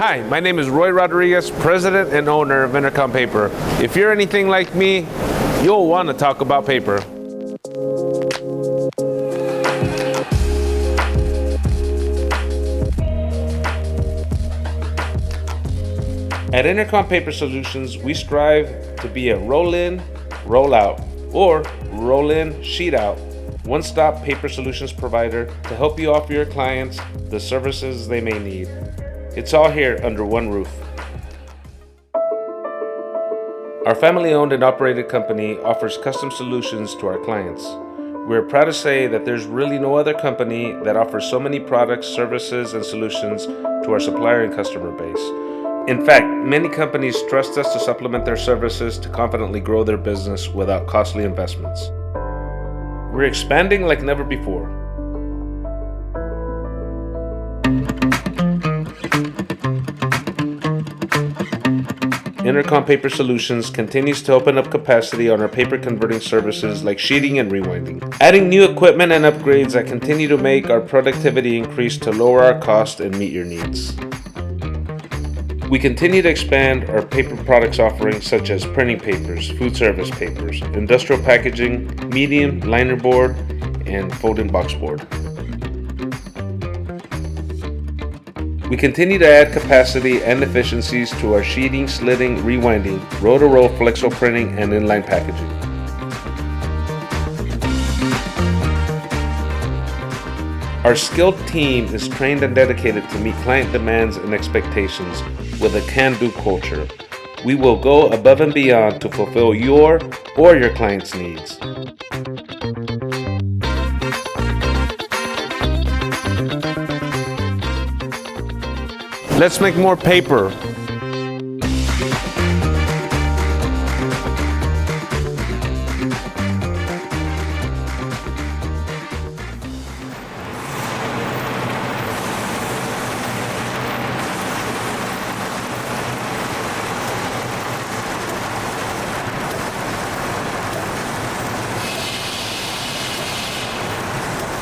Hi, my name is Roy Rodriguez, president and owner of Intercon Paper. If you're anything like me, you'll want to talk about paper. At Intercon Paper Solutions, we strive to be a roll-in, roll-out, or roll-in, sheet-out, one-stop paper solutions provider to help you offer your clients the services they may need. It's all here under one roof. Our family-owned and operated company offers custom solutions to our clients. We're proud to say that there's really no other company that offers so many products, services, and solutions to our supplier and customer base. In fact, many companies trust us to supplement their services to confidently grow their business without costly investments. We're expanding like never before. Intercon Paper Solutions continues to open up capacity on our paper converting services like sheeting and rewinding, adding new equipment and upgrades that continue to make our productivity increase to lower our cost and meet your needs. We continue to expand our paper products offerings such as printing papers, food service papers, industrial packaging, medium, liner board, and folding box board. We continue to add capacity and efficiencies to our sheeting, slitting, rewinding, roll-to-roll flexo printing, and inline packaging. Our skilled team is trained and dedicated to meet client demands and expectations with a can-do culture. We will go above and beyond to fulfill your or your client's needs. Let's make more paper